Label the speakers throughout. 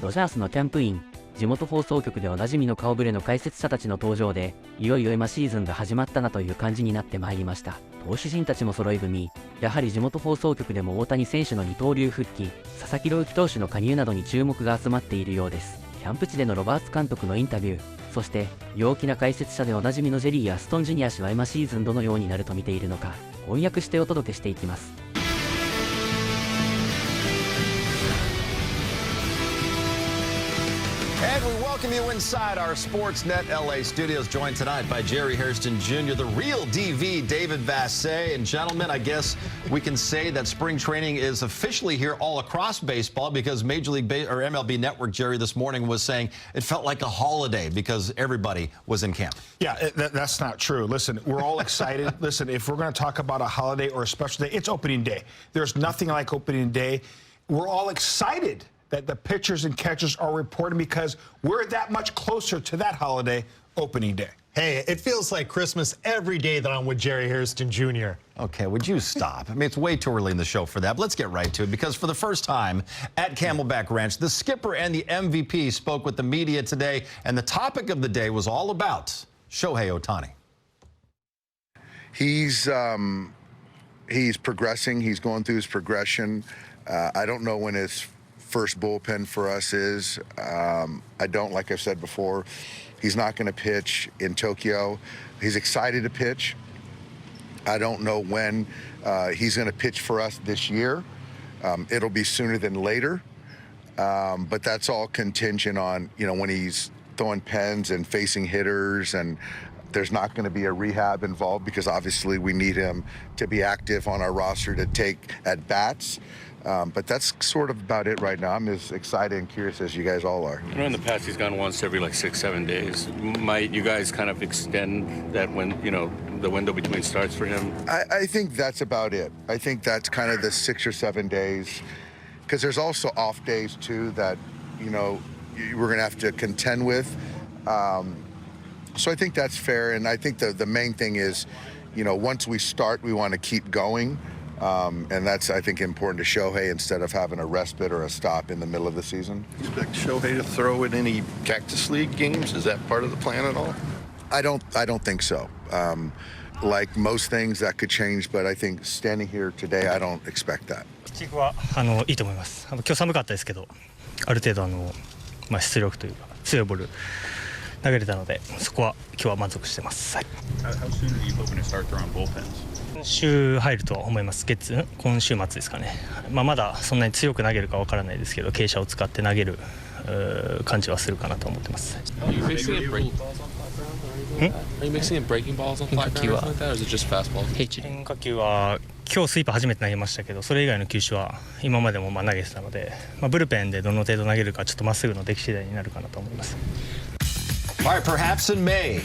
Speaker 1: ドジャースのキャンプイン、地元放送局でおなじみの顔ぶれの解説者たちの登場で、いよいよ今シーズンが始まったなという感じになってまいりました。投手陣たちも揃い踏み、やはり地元放送局でも大谷選手の二刀流復帰、佐々木朗希投手の加入などに注目が集まっているようです。キャンプ地でのロバーツ監督のインタビュー、そして陽気な解説者でおなじみのジェリー・アストンジュニア氏は今シーズンどのようになると見ているのか、翻訳してお届けしていきます。
Speaker 2: And we welcome you inside our Sportsnet LA studios, joined tonight by Jerry Hairston Jr., the real DV, David Vassay. And gentlemen, I guess we can say that spring training is officially here all across baseball, because Major League or MLB Network, Jerry, this morning was saying it felt like a holiday because everybody was in camp.
Speaker 3: Yeah, that's not true. Listen, we're all excited. Listen, if we're going to talk about a holiday or a special day, it's opening day. There's nothing like opening day. We're all excited that the pitchers and catchers are reporting because we're that much closer to that holiday, opening day.
Speaker 4: Hey, it feels like Christmas every day that I'm with Jerry Hairston Jr.
Speaker 2: Okay, would you stop? I mean, it's way too early in the show for that. But let's get right to it, because for the first time at Camelback Ranch, the skipper and the MVP spoke with the media today, and the topic of the day was all about Shohei Ohtani.
Speaker 5: He's progressing. He's going through his progression. I don't know when his first bullpen for us is. I don't, like I've said before, he's not going to pitch in Tokyo. He's excited to pitch. I don't know when he's going to pitch for us this year. It'll be sooner than later, but that's all contingent on, you know, when he's throwing pens and facing hitters, and there's not going to be a rehab involved, because obviously we need him to be active on our roster to take at bats. But that's sort of about it right now. I'm as excited and curious as you guys all are.
Speaker 6: You know, in the past, he's gone once every like 6-7 days. Might you guys kind of extend that when, you know, the window between starts for him?
Speaker 5: I think that's about it. I think that's kind of the 6 or 7 days, because there's also off days too that, you know, we're going to have to contend with. So I think that's fair. And I think the main thing is, you know, once we start, we want to keep going. And that's, I think, important to Shohei, instead of having a respite or a stop in the middle of the season.
Speaker 7: Expect Shohei to throw in any Cactus League games? Is that part of the plan at all?
Speaker 5: I don't think so. Like most things, that could change, but I think standing here today, I don't expect that.
Speaker 8: ピッチングはいいと思います。今日寒かったですけど、ある程度出力というか強いボール投げれたので、そこは今日は満足してます。はい。
Speaker 6: How soon are you hoping to start throwing bullpens?
Speaker 8: 今週入ると思います。今週末ですかね。まだそんなに強く投げるかわからないですけど、傾斜を使って投げる感じはするかなと思変化球は今日スイーパー初めて投げましたけど、それ以外の球種は今までも投げてたので、ブルペンでどの程度投げるかちょっとまっすぐの出来次第になるかなと思います。
Speaker 2: All right, perhaps in May,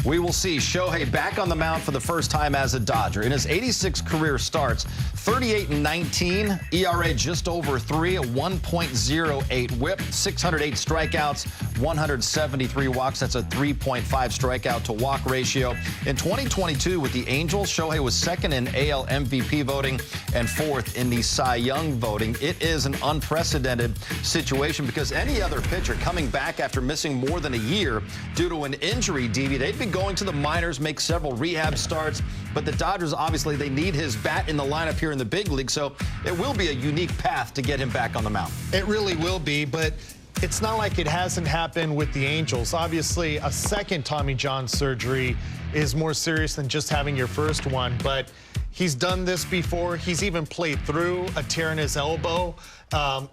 Speaker 2: we will see Shohei back on the mound for the first time as a Dodger. In his 86 career starts, 38-19, ERA just over 3, a 1.08 whip, 608 strikeouts, 173 walks. That's a 3.5 strikeout to walk ratio. In 2022 with the Angels, Shohei was second in AL MVP voting and fourth in the Cy Young voting. It is an unprecedented situation, because any other pitcher coming back after missing more than a year due to an injury, DV, they'd be going to the minors, make several rehab starts, but the Dodgers, obviously, they need his bat in the lineup here in the big league, so it will be a unique path to get him back on the mound.
Speaker 4: It really will be, but it's not like it hasn't happened with the Angels. Obviously, a second Tommy John surgery is more serious than just having your first one, but he's done this before. He's even played through a tear in his elbow,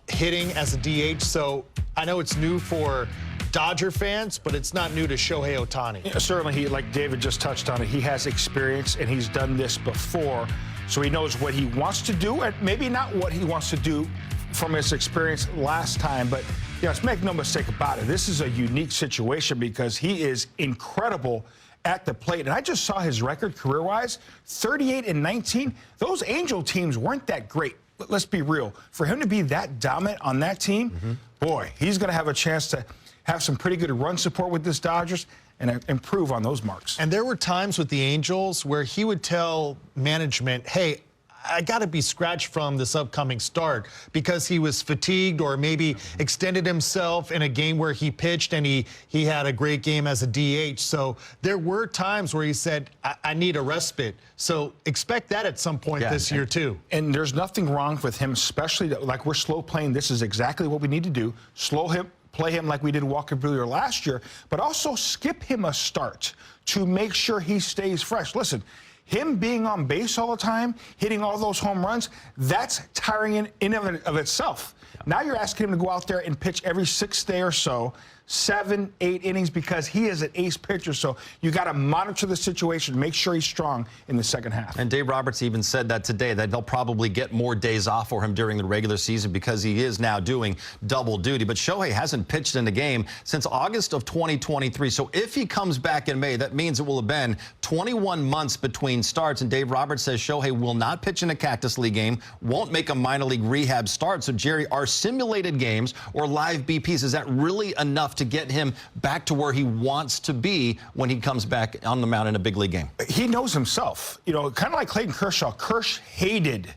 Speaker 4: hitting as a DH, so I know it's new for Dodger fans, but it's not new to Shohei Ohtani.
Speaker 3: Yeah, certainly, like David just touched on it, he has experience and he's done this before, so he knows what he wants to do, and maybe not what he wants to do from his experience last time, but let's make no mistake about it. This is a unique situation because he is incredible at the plate. And I just saw his record career-wise, 38-19. Those Angel teams weren't that great. Let's be real. For him to be that dominant on that team, boy, he's going to have a chance to have some pretty good run support with this Dodgers and improve on those marks.
Speaker 4: And there were times with the Angels where he would tell management, hey, I got to be scratched from this upcoming start because he was fatigued or maybe extended himself in a game where he pitched and he had a great game as a DH. So there were times where he said, I need a respite. So expect that at some point this year, too.
Speaker 3: And there's nothing wrong with him, especially like we're slow playing. This is exactly what we need to do. Slow him. Play him like we did Walker Buehler last year, but also skip him a start to make sure he stays fresh. Listen, him being on base all the time, hitting all those home runs, that's tiring in of itself. Now you're asking him to go out there and pitch every 6th day or so, 7, 8 innings, because he is an ace pitcher. So you got to monitor the situation, make sure he's strong in the second half.
Speaker 2: And Dave Roberts even said that today, that they'll probably get more days off for him during the regular season because he is now doing double duty. But Shohei hasn't pitched in a game since August of 2023. So if he comes back in May, that means it will have been 21 months between starts. And Dave Roberts says Shohei will not pitch in a Cactus League game, won't make a minor league rehab start. So, Jerry, are simulated games or live BPs, is that really enough to get him back to where he wants to be when he comes back on the mound in a big league game?
Speaker 3: He knows himself. You know, kind of like Clayton Kershaw. Kersh hated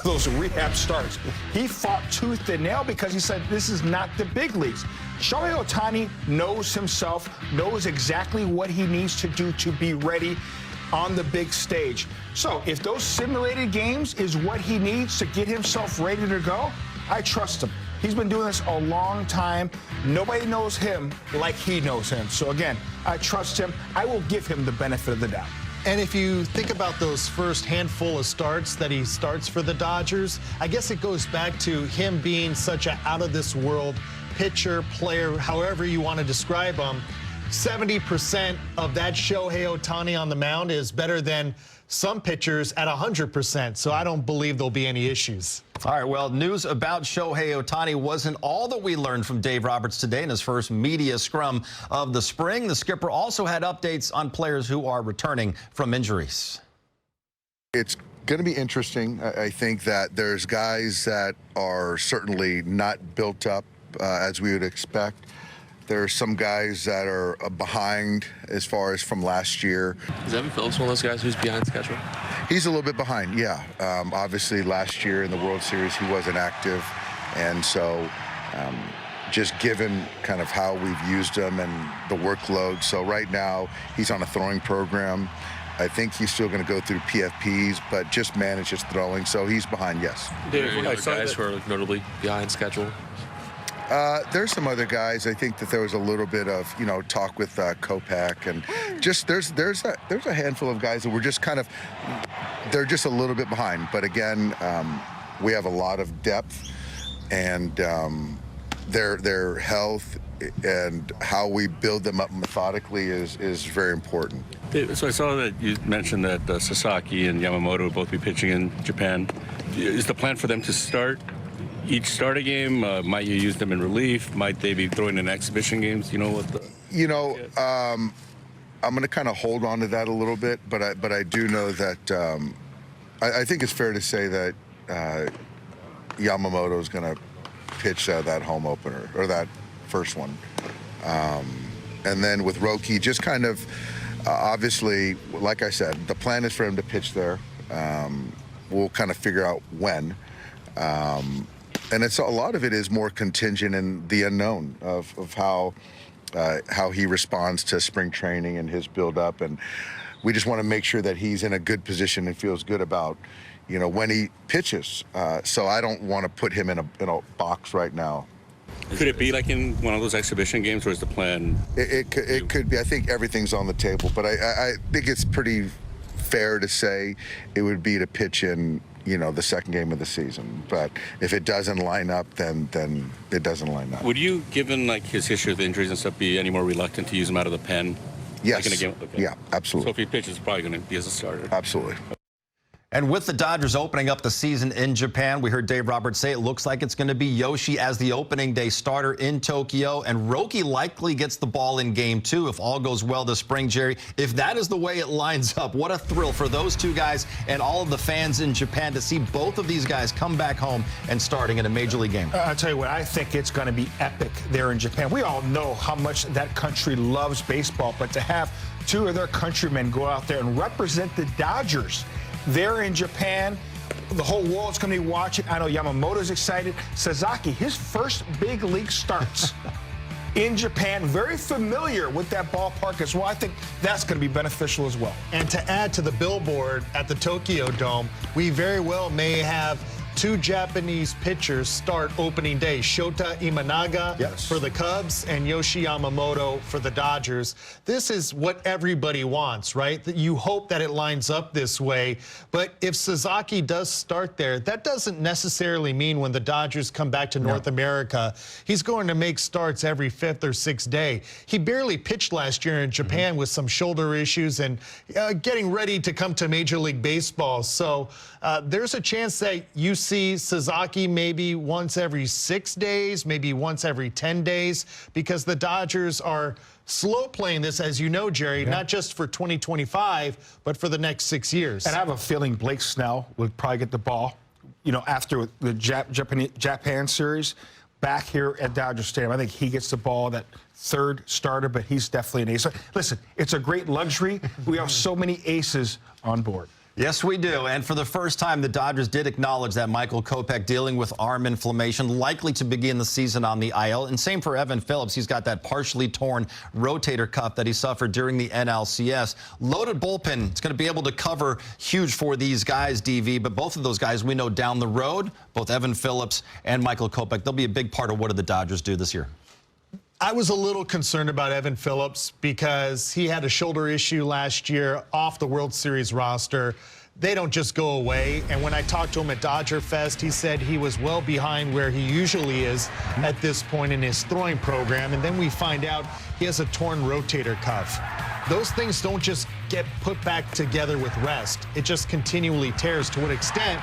Speaker 3: those rehab starts. He fought tooth and nail because he said, this is not the big leagues. Shohei Ohtani knows himself, knows exactly what he needs to do to be ready on the big stage. So if those simulated games is what he needs to get himself ready to go, I trust him. He's been doing this a long time. Nobody knows him like he knows him. So again, I trust him. I will give him the benefit of the doubt.
Speaker 4: And if you think about those first handful of starts that he starts for the Dodgers, I guess it goes back to him being such an out-of-this-world pitcher, player, however you want to describe him. 70% of that Shohei Ohtani on the mound is better than some pitchers at 100%. So I don't believe there'll be any issues.
Speaker 2: All right, well, news about Shohei Ohtani wasn't all that we learned from Dave Roberts today in his first media scrum of the spring. The skipper also had updates on players who are returning from injuries.
Speaker 5: It's going to be interesting. I think that there's guys that are certainly not built up as we would expect. There are some guys that are behind as far as from last year.
Speaker 9: Is Evan Phillips one of those guys who's behind schedule?
Speaker 5: He's a little bit behind, yeah. Obviously, last year in the World Series, he wasn't active. And so just given kind of how we've used him and the workload. So right now, he's on a throwing program. I think he's still going to go through PFPs, but just manage his throwing. So he's behind, yes.
Speaker 9: There are other guys who are notably behind schedule?
Speaker 5: There's some other guys. I think that there was a little bit of, you know, talk with Kopak, and just there's a handful of guys that were just kind of, they're just a little bit behind. But again, we have a lot of depth, and their health and how we build them up methodically is very important.
Speaker 6: So I saw that you mentioned that Sasaki and Yamamoto will both be pitching in Japan. Is the plan for them to start each starter game? Might you use them in relief? Might they be throwing in exhibition games? You know what the...
Speaker 5: You know, I'm going to kind of hold on to that a little bit, but I do know that I think it's fair to say that Yamamoto is going to pitch that home opener, or that first one. And then with Roki, just kind of, obviously, like I said, the plan is for him to pitch there. We'll kind of figure out when. And it's a lot of it is more contingent in the unknown of how he responds to spring training and his build-up. And we just want to make sure that he's in a good position and feels good about, you know, when he pitches. So I don't want to put him in a box right now.
Speaker 6: Could it be like in one of those exhibition games, or is the plan?
Speaker 5: It could be. I think everything's on the table, but I think it's pretty fair to say it would be to pitch in, you know, the second game of the season. But if it doesn't line up, then it doesn't line up.
Speaker 6: Would you, given like his history with injuries and stuff, be any more reluctant to use him out of the pen?
Speaker 5: Yes.
Speaker 6: Like in a game? Okay.
Speaker 5: Yeah, absolutely.
Speaker 6: So if he pitches, it's probably going to be as a starter.
Speaker 5: Absolutely.
Speaker 2: And with the Dodgers opening up the season in Japan, we heard Dave Roberts say it looks like it's going to be Yoshi as the opening day starter in Tokyo. And Roki likely gets the ball in game 2 if all goes well this spring, Jerry. If that is the way it lines up, what a thrill for those two guys and all of the fans in Japan to see both of these guys come back home and starting in a major league game.
Speaker 3: I'll tell you what, I think it's going to be epic there in Japan. We all know how much that country loves baseball, but to have two of their countrymen go out there and represent the Dodgers there in Japan, The whole world's going to be watching. I know Yamamoto's excited. Sasaki, his first big league starts in Japan, very familiar with that ballpark as well. I think that's going to be beneficial as well.
Speaker 4: And to add to the billboard at the Tokyo Dome, we very well may have two Japanese pitchers start opening day. Shota Imanaga for the Cubs and Yoshi Yamamoto for the Dodgers. This is what everybody wants, right? That you hope that it lines up this way. But if Sasaki does start there, that doesn't necessarily mean when the Dodgers come back to North America, he's going to make starts every 5th or 6th day. He barely pitched last year in Japan with some shoulder issues and getting ready to come to Major League Baseball. So there's a chance that you see Sasaki maybe once every 6 days, maybe once every 10 days, because the Dodgers are slow playing this, as you know, Jerry, not just for 2025, but for the next 6 years.
Speaker 3: And I have a feeling Blake Snell would probably get the ball, you know, after the Japan series back here at Dodger Stadium. I think he gets the ball, that third starter, but he's definitely an ace. Listen, it's a great luxury. We have so many aces on board.
Speaker 2: Yes, we do. And for the first time, the Dodgers did acknowledge that Michael Kopech dealing with arm inflammation, likely to begin the season on the IL. And same for Evan Phillips. He's got that partially torn rotator cuff that he suffered during the NLCS. Loaded bullpen. It's going to be able to cover huge for these guys, DV. But both of those guys, we know down the road, both Evan Phillips and Michael Kopech, they'll be a big part of what do the Dodgers do this year.
Speaker 4: I was a little concerned about Evan Phillips because he had a shoulder issue last year off the World Series roster. They don't just go away. And when I talked to him at Dodger Fest, he said he was well behind where he usually is at this point in his throwing program. And then we find out he has a torn rotator cuff. Those things don't just get put back together with rest. It just continually tears. To what extent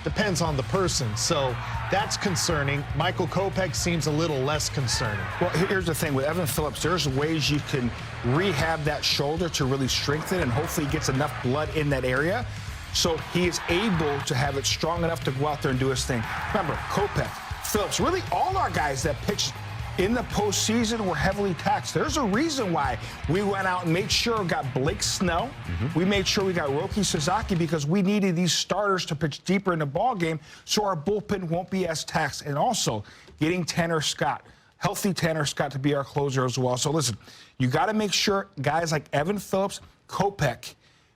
Speaker 4: depends on the person. So that's concerning. Michael Kopech seems a little less concerning.
Speaker 3: Well, here's the thing. With Evan Phillips, there's ways you can rehab that shoulder to really strengthen, and hopefully he gets enough blood in that area so he is able to have it strong enough to go out there and do his thing. Remember, Kopech, Phillips, really all our guys that pitched in the postseason were heavily taxed. There's a reason why we went out and made sure we got Blake Snell. We made sure we got Roki Sasaki because we needed these starters to pitch deeper in the ball game so our bullpen won't be as taxed. And also getting Tanner Scott, healthy Tanner Scott, to be our closer as well. So listen, you got to make sure guys like Evan Phillips, Kopech,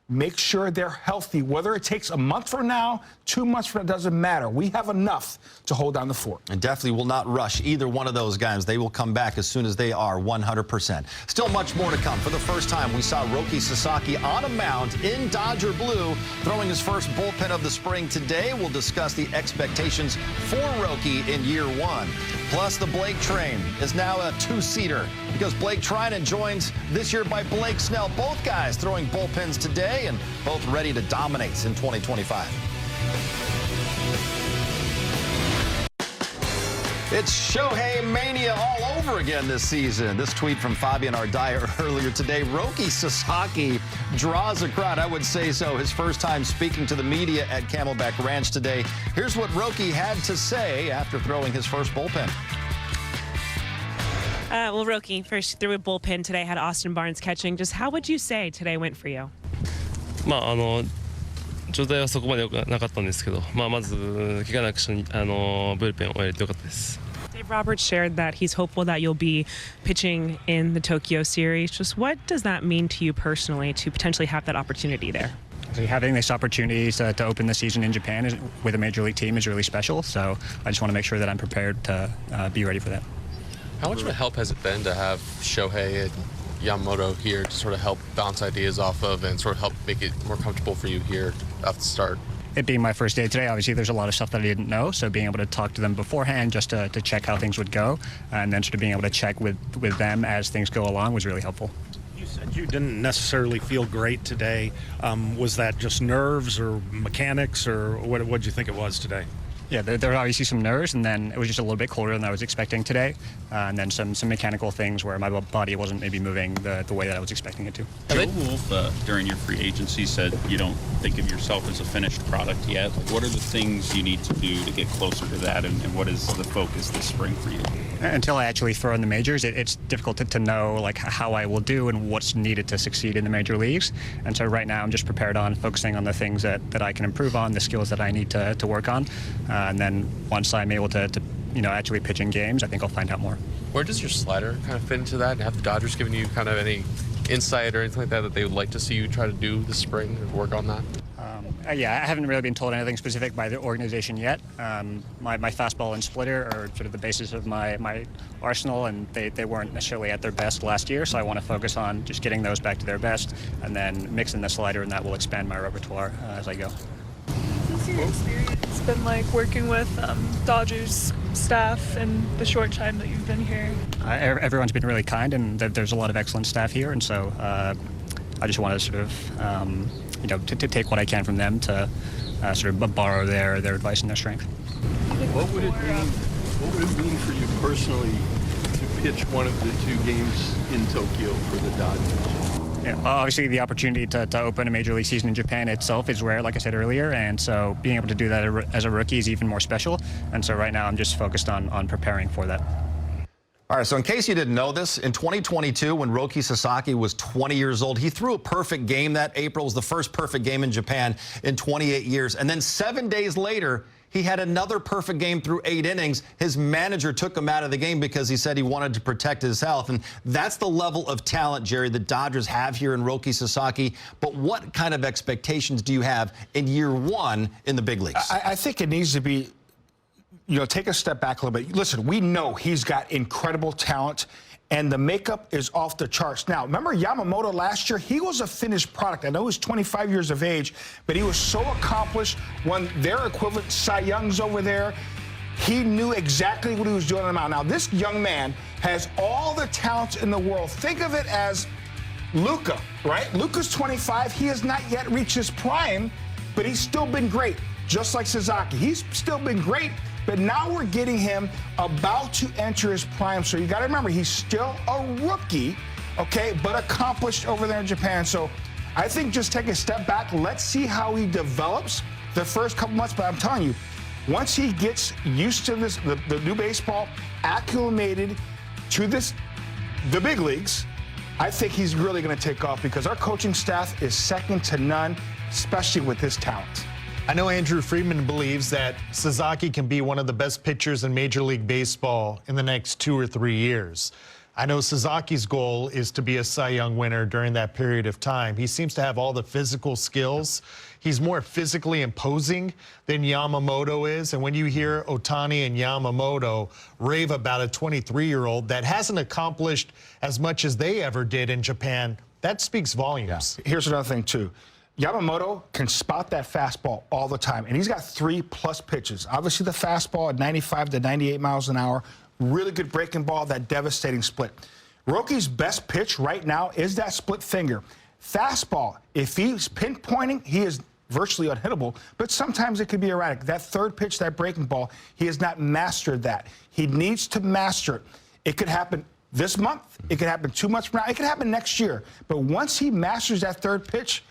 Speaker 3: make sure they're healthy. Whether it takes a month from now, 2 months from now, doesn't matter. We have enough to hold down the fort.
Speaker 2: And definitely will not rush either one of those guys. They will come back as soon as they are 100%. Still much more to come. For the first time, we saw Roki Sasaki on a mound in Dodger blue, throwing his first bullpen of the spring today. We'll discuss the expectations for Roki in year one. Plus, the Blake train is now a two-seater because Blake Trinan joins this year by Blake Snell. Both guys throwing bullpens today and both ready to dominate in 2025. It's Shohei mania all over again this season. This tweet from Fabian Ardaya earlier today. Roki Sasaki draws a crowd. I would say so. His first time speaking to the media at Camelback Ranch today. Here's what Roki had to say after throwing his first bullpen.
Speaker 10: Well, Roki first threw a bullpen today, had Austin Barnes catching. Just how would you say today went for you?
Speaker 9: 状態はそこまで良くなかったんですけど、まず怪我なくブルペンを終えれてよかったです。
Speaker 10: Dave Roberts shared that he's hopeful that you'll be pitching in the Tokyo series. Just what does that mean to you personally to potentially have that opportunity there?
Speaker 11: Having this opportunity to open the season in Japan with a major league team is really special. So I just want to make sure that I'm prepared to be ready for that.
Speaker 9: How much of a help has it been to have Shohei and Yamamoto here to sort of help bounce ideas off of and sort of help make it more comfortable for you here at the start?
Speaker 11: It being my first day today, obviously there's a lot of stuff that I didn't know, so being able to talk to them beforehand just to check how things would go, and then sort of being able to check with them as things go along was really helpful.
Speaker 12: You said you didn't necessarily feel great today. Was that just nerves or mechanics, or what did you think it was today?
Speaker 11: Yeah, there were obviously some nerves, and then it was just a little bit colder than I was expecting today, and then some mechanical things where my body wasn't maybe moving the way that I was expecting it to.
Speaker 13: Joe Wolf, during your free agency, said you don't think of yourself as a finished product yet. What are the things you need to do to get closer to that, and what is the focus this spring for you?
Speaker 11: Until I actually throw in the majors, it's difficult to know like how I will do and what's needed to succeed in the major leagues. And so right now I'm just prepared on focusing on the things that I can improve on, the skills that I need to work on. And then once I'm able to actually pitch in games, I think I'll find out more.
Speaker 9: Where does your slider kind of fit into that? And have the Dodgers given you kind of any insight or anything like that they would like to see you try to do this spring or work on that?
Speaker 11: Yeah, I haven't really been told anything specific by the organization yet. My fastball and splitter are sort of the basis of my arsenal, and they weren't necessarily at their best last year, so I want to focus on just getting those back to their best and then mixing the slider, and that will expand my repertoire as I go.
Speaker 14: What's your experience been like working with Dodgers staff in the short time that you've been here?
Speaker 11: Everyone's been really kind, and there's a lot of excellent staff here, and so I just want to sort of to take what I can from them to sort of borrow their advice and their strength.
Speaker 7: What would it mean for you personally to pitch one of the 2 games in Tokyo for the Dodgers?
Speaker 11: Yeah, obviously, the opportunity to open a major league season in Japan itself is rare, like I said earlier, and so being able to do that as a rookie is even more special. And so right now, I'm just focused on preparing for that.
Speaker 2: All right, so in case you didn't know this, in 2022, when Roki Sasaki was 20 years old, he threw a perfect game that April. It was the first perfect game in Japan in 28 years. And then 7 days later, he had another perfect game through 8 innings. His manager took him out of the game because he said he wanted to protect his health. And that's the level of talent, Jerry, the Dodgers have here in Roki Sasaki. But what kind of expectations do you have in year 1 in the big leagues?
Speaker 3: I think it needs to be, take a step back a little bit. Listen, we know he's got incredible talent, and the makeup is off the charts. Now, remember Yamamoto last year? He was a finished product. I know he's 25 years of age, but he was so accomplished. When their equivalent Cy Young's over there, he knew exactly what he was doing on the mound. Now, this young man has all the talents in the world. Think of it as Luka, right? Luka's 25. He has not yet reached his prime, but he's still been great, just like Sasaki. He's still been great. But now we're getting him about to enter his prime. So you got to remember, he's still a rookie, okay, but accomplished over there in Japan. So I think just take a step back. Let's see how he develops the first couple months. But I'm telling you, once he gets used to this, the new baseball, acclimated to the big leagues, I think he's really going to take off because our coaching staff is second to none, especially with his talent.
Speaker 4: I know Andrew Friedman believes that Sasaki can be one of the best pitchers in Major League Baseball in the next 2 or 3 years. I know Sasaki's goal is to be a Cy Young winner during that period of time. He seems to have all the physical skills. He's more physically imposing than Yamamoto is. And when you hear Ohtani and Yamamoto rave about a 23-year-old that hasn't accomplished as much as they ever did in Japan, that speaks volumes.
Speaker 3: Yeah. Here's another thing, too. Yamamoto can spot that fastball all the time, and he's got 3+ pitches. Obviously, the fastball at 95 to 98 miles an hour, really good breaking ball, that devastating split. Roki's best pitch right now is that split finger. Fastball, if he's pinpointing, he is virtually unhittable, but sometimes it could be erratic. That third pitch, that breaking ball, he has not mastered that. He needs to master it. It could happen this month. It could happen 2 months from now. It could happen next year. But once he masters that third pitch,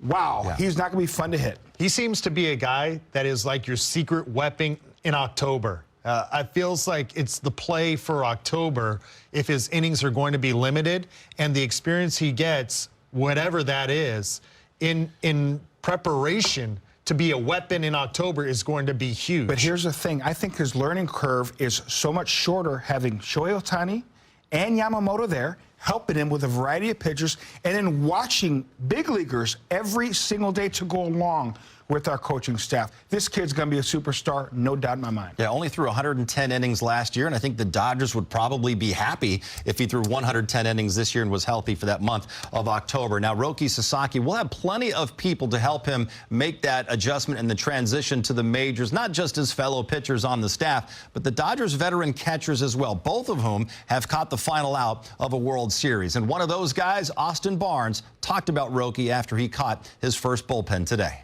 Speaker 3: wow, he's not going to be fun to hit.
Speaker 4: He seems to be a guy that is like your secret weapon in October. It feels like it's the play for October if his innings are going to be limited, and the experience he gets, whatever that is, in preparation to be a weapon in October is going to be huge.
Speaker 3: But here's the thing. I think his learning curve is so much shorter having Shohei Ohtani and Yamamoto there, helping him with a variety of pitchers, and then watching big leaguers every single day to go along with our coaching staff. This kid's going to be a superstar, no doubt in my mind.
Speaker 2: Yeah, only threw 110 innings last year, and I think the Dodgers would probably be happy if he threw 110 innings this year and was healthy for that month of October. Now, Roki Sasaki will have plenty of people to help him make that adjustment and the transition to the majors, not just his fellow pitchers on the staff, but the Dodgers veteran catchers as well, both of whom have caught the final out of a World Series. And one of those guys, Austin Barnes, talked about Roki after he caught his first bullpen today.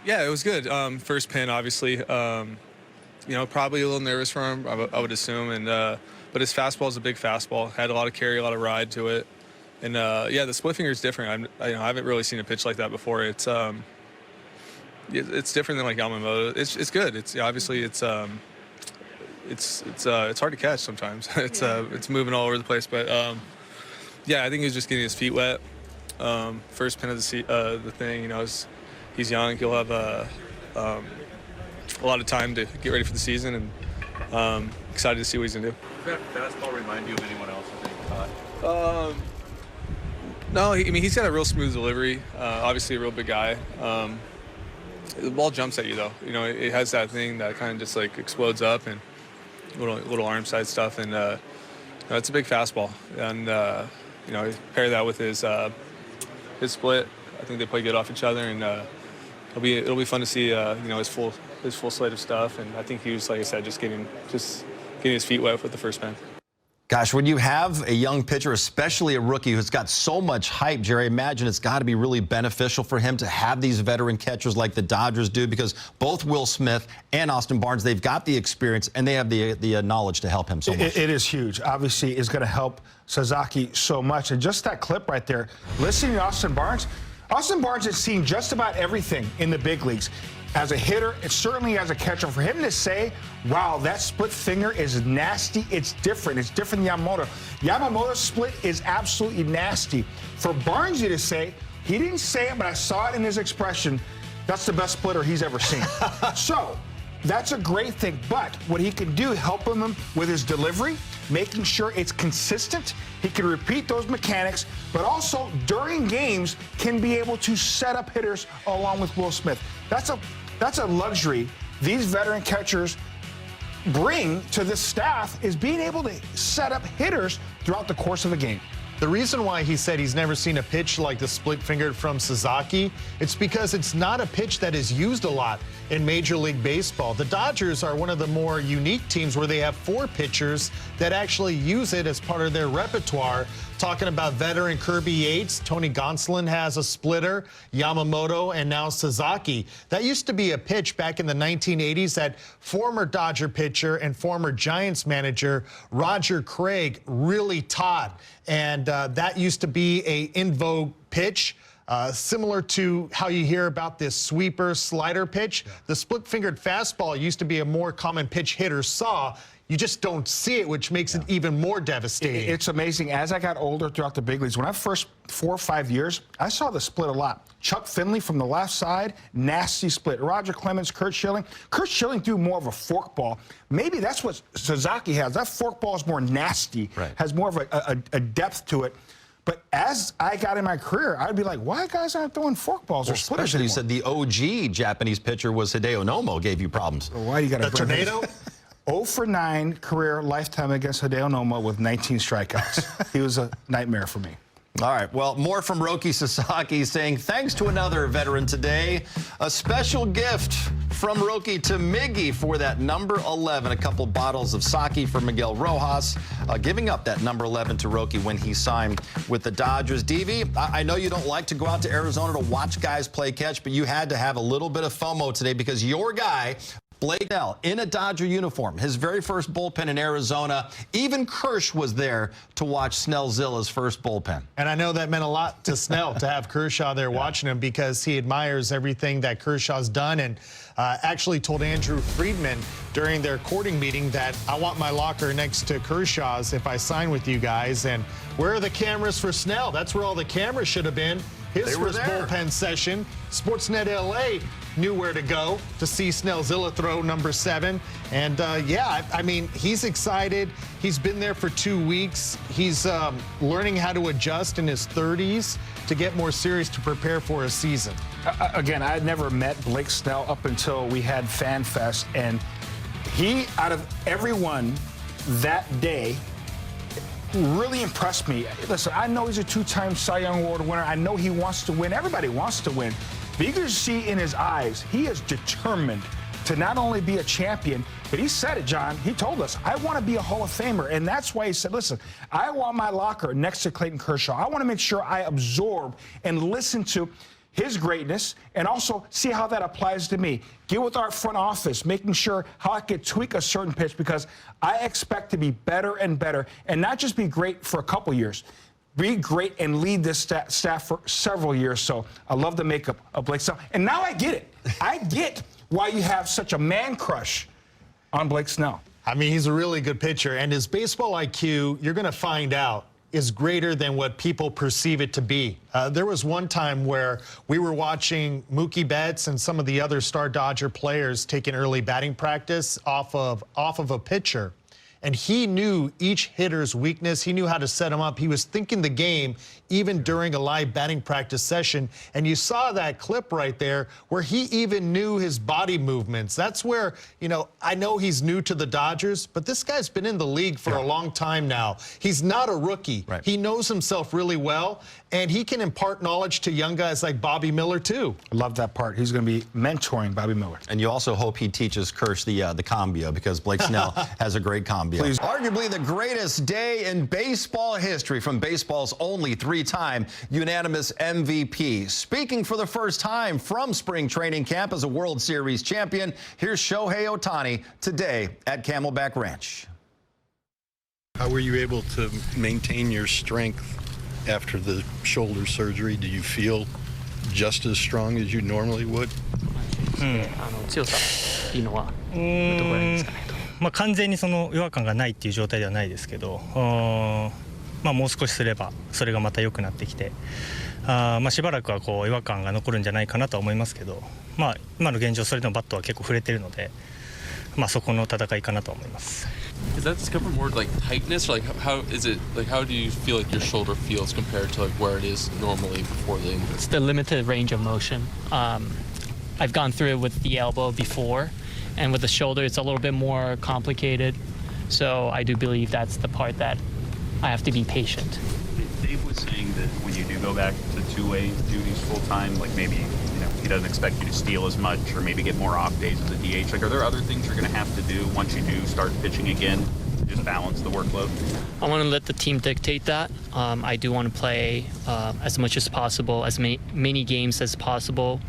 Speaker 15: Yeah, it was good. First pin, obviously. You know, probably a little nervous for him, I would assume. And but his fastball is a big fastball. Had a lot of carry, a lot of ride to it. And yeah, the split finger is different. I haven't really seen a pitch like that before. It's different than like Yamamoto. It's good. It's obviously it's hard to catch sometimes. It's moving all over the place. But yeah, I think he's just getting his feet wet. First pin of the thing. You know, he's young. He'll have a lot of time to get ready for the season, and excited to see what he's gonna do.
Speaker 6: Does that fastball remind you of anyone else that you caught?
Speaker 15: No, I mean he's got a real smooth delivery. Obviously a real big guy. The ball jumps at you though. You know, it has that thing that kind of just like explodes up and little arm side stuff, and it's a big fastball. And you know, pair that with his split. I think they play good off each other, and it'll be fun to see you know his full slate of stuff. And I think he was, like I said, just getting his feet wet with the first man.
Speaker 2: Gosh, when you have a young pitcher, especially a rookie who's got so much hype, Jerry, imagine it's got to be really beneficial for him to have these veteran catchers like the Dodgers do, because both Will Smith and Austin Barnes, they've got the experience and they have the knowledge to help him so much.
Speaker 3: It is huge. Obviously, it's going to help Sasaki so much. And just that clip right there, listening to Austin Barnes has seen just about everything in the big leagues. As a hitter, and certainly as a catcher, for him to say, wow, that split finger is nasty, it's different. It's different than Yamamoto. Yamamoto's split is absolutely nasty. For Barnesy to say, he didn't say it, but I saw it in his expression, that's the best splitter he's ever seen. So, that's a great thing. But what he can do, help him with his delivery, making sure it's consistent. He can repeat those mechanics, but also during games can be able to set up hitters along with Will Smith. That's a luxury these veteran catchers bring to the staff, is being able to set up hitters throughout the course of a game.
Speaker 4: The reason why he said he's never seen a pitch like the split-fingered from Sasaki, it's because it's not a pitch that is used a lot in Major League Baseball. The Dodgers are one of the more unique teams where they have 4 pitchers that actually use it as part of their repertoire. Talking about veteran Kirby Yates, Tony Gonsolin has a splitter, Yamamoto, and now Sasaki. That used to be a pitch back in the 1980s that former Dodger pitcher and former Giants manager Roger Craig really taught. And that used to be a in vogue pitch. Similar to how you hear about this sweeper slider pitch. Yeah. The split-fingered fastball used to be a more common pitch hitters saw. You just don't see it, which makes it even more devastating.
Speaker 3: It's amazing. As I got older throughout the big leagues, when I first 4 or 5 years, I saw the split a lot. Chuck Finley from the left side, nasty split. Roger Clemens, Curt Schilling. Curt Schilling threw more of a forkball. Maybe that's what Sasaki has. That forkball is more nasty, has more of a depth to it. But as I got in my career, I'd be like, why guys aren't throwing forkballs or splitters
Speaker 2: Especially
Speaker 3: anymore?
Speaker 2: you said the OG Japanese pitcher was Hideo Nomo, gave you problems.
Speaker 3: Well, why do you got
Speaker 4: a tornado?
Speaker 3: 0 for 9 career lifetime against Hideo Nomo with 19 strikeouts. He was a nightmare for me.
Speaker 2: All right, well, more from Roki Sasaki saying thanks to another veteran today. A special gift from Roki to Miggy for that number 11. A couple bottles of sake for Miguel Rojas, giving up that number 11 to Roki when he signed with the Dodgers. DV, I know you don't like to go out to Arizona to watch guys play catch, but you had to have a little bit of FOMO today because your guy, Blake Snell, in a Dodger uniform, his very first bullpen in Arizona. Even Kersh was there to watch Snellzilla's first bullpen.
Speaker 4: And I know that meant a lot to Snell to have Kershaw there watching him, because he admires everything that Kershaw's done, and actually told Andrew Friedman during their courting meeting that I want my locker next to Kershaw's if I sign with you guys. And where are the cameras for Snell? That's where all the cameras should have been. His first bullpen session. Sportsnet LA knew where to go to see Snellzilla throw number 7. And yeah, I mean, he's excited. He's been there for 2 weeks. He's learning how to adjust in his 30s to get more serious to prepare for a season.
Speaker 3: Again, I had never met Blake Snell up until we had Fan Fest, and he, out of everyone that day, really impressed me. Listen, I know he's a 2-time Cy Young Award winner. I know he wants to win. Everybody wants to win. But you can see in his eyes, he is determined to not only be a champion, but he said it, John. He told us, I want to be a Hall of Famer. And that's why he said, listen, I want my locker next to Clayton Kershaw. I want to make sure I absorb and listen to. his greatness and also see how that applies to me. Get with our front office, making sure how I could tweak a certain pitch because I expect to be better and better and not just be great for a couple years. Be great and lead this staff for several years. So I love the makeup of Blake Snell. And now I get it. I get why you have such a man crush on Blake Snell.
Speaker 4: I mean, he's a really good pitcher, and his baseball IQ, you're going to find out, is greater than what people perceive it to be. There was one time where we were watching Mookie Betts and some of the other star Dodger players taking early batting practice off of a pitcher. And he knew each hitter's weakness. He knew how to set him up. He was thinking the game even during a live batting practice session. And you saw that clip right there where he even knew his body movements. That's where, you know, I know he's new to the Dodgers, but this guy's been in the league for a long time now. He's not a rookie. Right. He knows himself really well, and he can impart knowledge to young guys like Bobby Miller, too.
Speaker 3: I love that part. He's going to be mentoring Bobby Miller.
Speaker 2: And you also hope he teaches Kirsch the combio because Blake Snell has a great combio. Please. Arguably the greatest day in baseball history from baseball's only three-time unanimous MVP. Speaking for the first time from spring training camp as a World Series champion, here's Shohei Ohtani today at Camelback Ranch.
Speaker 12: How were you able to maintain your strength after the shoulder surgery? Do you feel just as strong as you normally would?
Speaker 8: 強さっていうのはどこら辺ですかね。まあ完全にその違和感がないっていう状態ではないですけど、まあもう少しすればそれがまた良くなってきて、まあしばらくはこう違和感が残るんじゃないかなとは思いますけど、まあ今の現状それでもバットは結構触れてるので、まあそこの戦いかなと思います。
Speaker 9: Is that discovered more like tightness, or like how is it like how do you feel like your shoulder feels compared to like where it is normally before the injury?
Speaker 16: It's the limited range of motion. I've gone through it with the elbow before, and with the shoulder it's a little bit more complicated. So I do believe that's the part that I have to be patient.
Speaker 13: Dave was saying that when you do go back to two-way duties full-time, like maybe he doesn't expect you to steal as much or maybe get more off days as a DH. Like, are there other things you're going to have to do once you do start pitching again to just balance the workload?
Speaker 16: I want to let the team dictate that. I do want to play as much as possible, as many games as possible.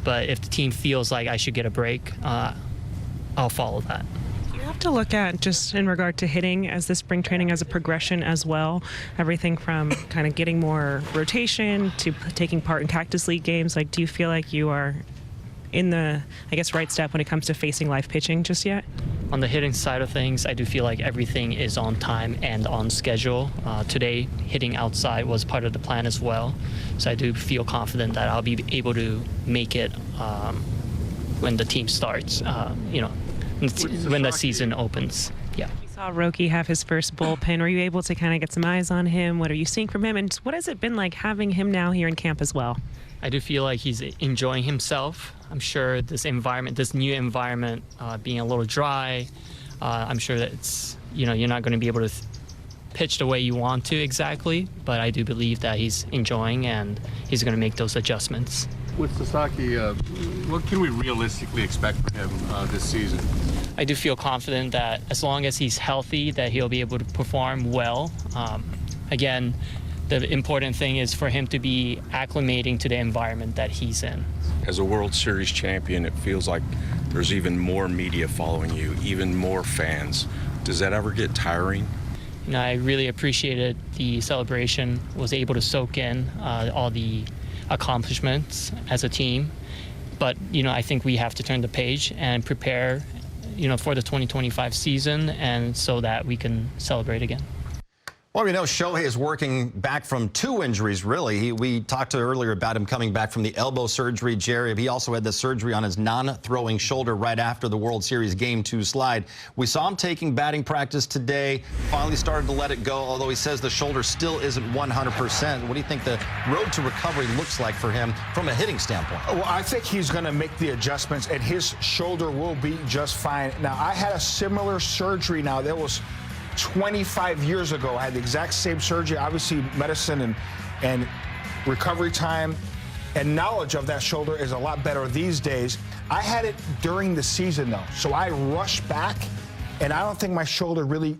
Speaker 16: But if the team feels like I should get a break, I'll follow that.
Speaker 10: You have to look at, just in regard to hitting, as the spring training as a progression as well. Everything from kind of getting more rotation to taking part in Cactus League games. Like, do you feel like you are in the, I guess, right step when it comes to facing live pitching just yet?
Speaker 16: On the hitting side of things, I do feel like everything is on time and on schedule. Today, hitting outside was part of the plan as well. So I do feel confident that I'll be able to make it when the team starts, when the season opens. Yeah.
Speaker 10: We saw Roki have his first bullpen. Were you able to kind of get some eyes on him? What are you seeing from him? And what has it been like having him now here in camp as well?
Speaker 16: I do feel like he's enjoying himself. I'm sure this environment, this new environment, being a little dry, I'm sure that it's, you're not going to be able to pitch the way you want to exactly, but I do believe that he's enjoying and he's going to make those adjustments.
Speaker 6: With Sasaki, what can we realistically expect from him this season?
Speaker 16: I do feel confident that as long as he's healthy, that he'll be able to perform well. Again, the important thing is for him to be acclimating to the environment that he's in.
Speaker 17: As a World Series champion, it feels like there's even more media following you, even more fans. Does that ever get tiring?
Speaker 16: I really appreciated the celebration, was able to soak in all the accomplishments as a team. But, I think we have to turn the page and prepare, for the 2025 season, and so that we can celebrate again.
Speaker 2: Well, we know Shohei is working back from two injuries, really. We talked earlier about him coming back from the elbow surgery, Jerry. He also had the surgery on his non-throwing shoulder right after the World Series Game 2 slide. We saw him taking batting practice today, finally started to let it go, although he says the shoulder still isn't 100%. What do you think the road to recovery looks like for him from a hitting standpoint?
Speaker 3: Well, I think he's going to make the adjustments, and his shoulder will be just fine. Now, I had a similar surgery now. That was 25 years ago. I had the exact same surgery. Obviously, medicine and recovery time and knowledge of that shoulder is a lot better these days. I had it during the season, though, so I rushed back, and I don't think my shoulder really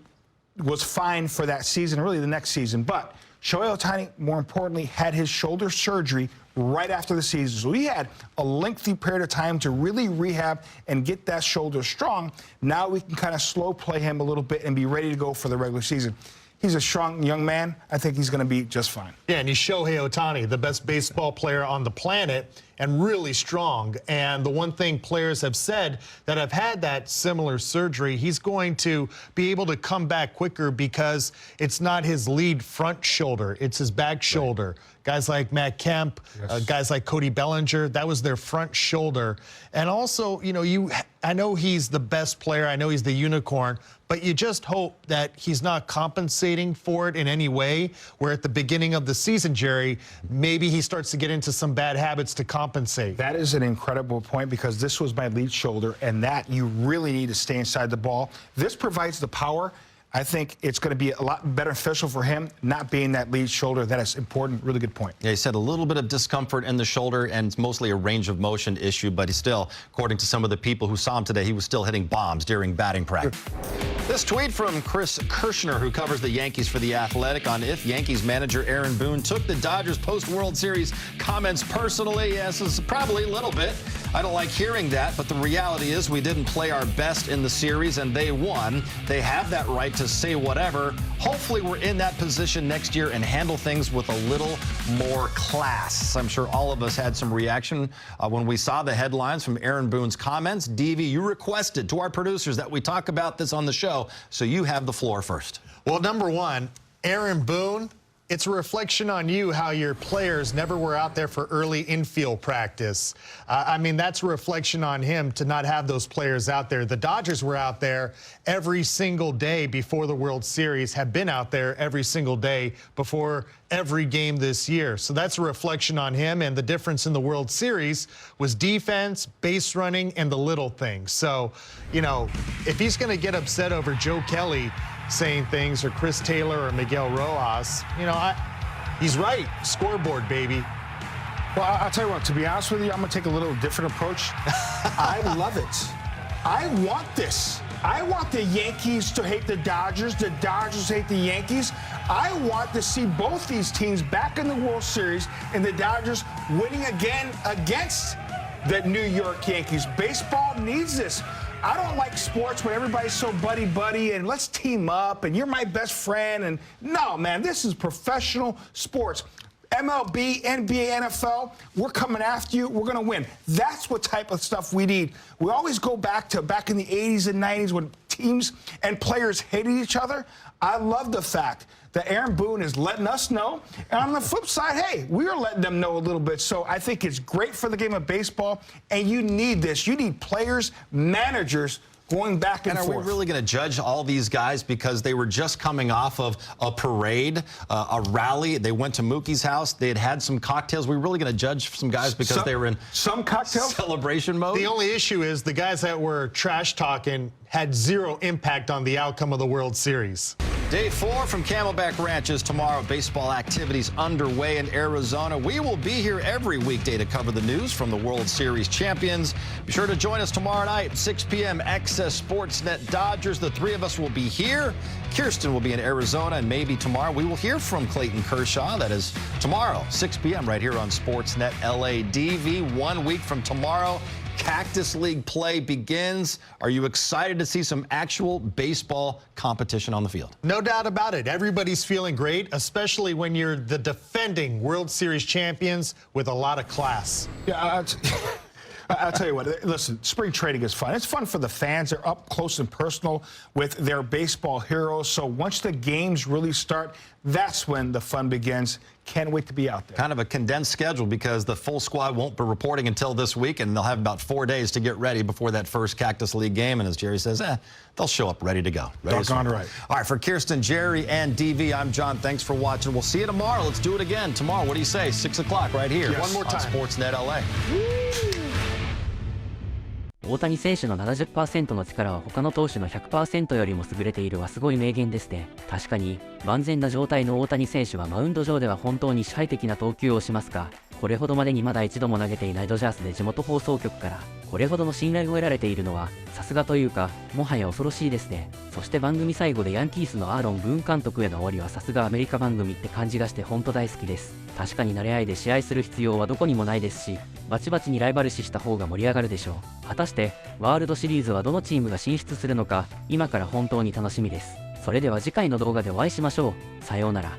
Speaker 3: was fine for that season, really the next season. But Shohei Ohtani, more importantly, had his shoulder surgery right after the season. So he had a lengthy period of time to really rehab and get that shoulder strong. Now we can kind of slow play him a little bit and be ready to go for the regular season. He's a strong young man. I think he's going to be just fine.
Speaker 4: Yeah, and he's Shohei Ohtani, the best baseball player on the planet, and really strong. And the one thing players have said that have had that similar surgery, he's going to be able to come back quicker because it's not his lead front shoulder, it's his back shoulder. Guys like Matt Kemp, guys like Cody Bellinger, that was their front shoulder. And also, you know, I know he's the best player, I know he's the unicorn, but you just hope that he's not compensating for it in any way, where at the beginning of the season, Jerry, maybe he starts to get into some bad habits to compensate.
Speaker 3: That is an incredible point, because this was my lead shoulder, and that you really need to stay inside the ball. This provides the power. I think it's going to be a lot beneficial for him not being that lead shoulder. That is important. Really good point.
Speaker 2: Yeah, he said a little bit of discomfort in the shoulder, and it's mostly a range of motion issue, but he's still, according to some of the people who saw him today, he was still hitting bombs during batting practice. This tweet from Chris Kirshner, who covers the Yankees for The Athletic, on if Yankees manager Aaron Boone took the Dodgers post-World Series comments personally. Yes, it's probably a little bit. I don't like hearing that, but the reality is we didn't play our best in the series, and they won. They have that right to say whatever. Hopefully we're in that position next year and handle things with a little more class. I'm sure all of us had some reaction when we saw the headlines from Aaron Boone's comments. DV, you requested to our producers that we talk about this on the show, so you have the floor first.
Speaker 4: Well, number one, Aaron Boone, it's a reflection on you how your players never were out there for early infield practice. I mean, that's a reflection on him to not have those players out there. The Dodgers were out there every single day before the World Series, have been out there every single day before every game this year. So that's a reflection on him, and the difference in the World Series was defense, base running, and the little things. So, you know, if he's going to get upset over Joe Kelly saying things, or Chris Taylor or Miguel Rojas, you know, he's right. Scoreboard, baby.
Speaker 3: Well, I'll tell you what, to be honest with you, I'm going to take a little different approach. I love it. I want this. I want the Yankees to hate the Dodgers hate the Yankees. I want to see both these teams back in the World Series and the Dodgers winning again against the New York Yankees. Baseball needs this. I don't like sports when everybody's so buddy-buddy and let's team up and you're my best friend. And no, man, this is professional sports. MLB, NBA, NFL, we're coming after you. We're going to win. That's what type of stuff we need. We always go back in the 80s and 90s when teams and players hated each other. I love the fact that Aaron Boone is letting us know. And on the flip side, hey, we're letting them know a little bit. So I think it's great for the game of baseball, and you need this. You need players, managers going back and forth.
Speaker 2: Are we really going to judge all these guys because they were just coming off of a parade, a rally? They went to Mookie's house. They had some cocktails. We're really going to judge some guys because they were in
Speaker 3: some cocktails
Speaker 2: celebration mode?
Speaker 4: The only issue is the guys that were trash talking had zero impact on the outcome of the World Series.
Speaker 2: Day 4 from Camelback Ranch is tomorrow. Baseball activities underway in Arizona. We will be here every weekday to cover the news from the World Series champions. Be sure to join us tomorrow night, 6 p.m. Access Sportsnet Dodgers. The three of us will be here. Kirsten will be in Arizona, and maybe tomorrow we will hear from Clayton Kershaw. That is tomorrow, 6 p.m. right here on Sportsnet LA. DV, 1 week from tomorrow, Cactus League play begins. Are you excited to see some actual baseball competition on the field?
Speaker 4: No doubt about it. Everybody's feeling great, especially when you're the defending World Series champions with a lot of class.
Speaker 3: Yeah, I'll tell you what, listen, spring training is fun. It's fun for the fans. They're up close and personal with their baseball heroes. So once the games really start, that's when the fun begins. Can't wait to be out there.
Speaker 2: Kind of a condensed schedule because the full squad won't be reporting until this week, and they'll have about 4 days to get ready before that first Cactus League game. And as Jerry says, they'll show up ready to go.
Speaker 3: Doggone right.
Speaker 2: All right, for Kirsten, Jerry, and DV, I'm John. Thanks for watching. We'll see you tomorrow. Let's do it again tomorrow. What do you say? 6 o'clock right here.
Speaker 3: Yes.
Speaker 4: One more time.
Speaker 2: On Sportsnet LA.
Speaker 1: 大谷選手の 70% の力は他の投手の 100% よりも優れているはすごい名言ですね。確かに万全な状態の大谷選手はマウンド上では本当に支配的な投球をしますが、これほどまでにまだ一度も投げていないドジャースで地元放送局からこれほどの信頼を得られているのはさすがというかもはや恐ろしいですね。そして番組最後でヤンキースのアーロン・ブーン監督への終わりはさすがアメリカ番組って感じがしてほんと大好きです。確かに慣れ合いで試合する必要はどこにもないですし、バチバチにライバル視した方が盛り上がるでしょう。果たしてワールドシリーズはどのチームが進出するのか今から本当に楽しみです。それでは次回の動画でお会いしましょう。さようなら。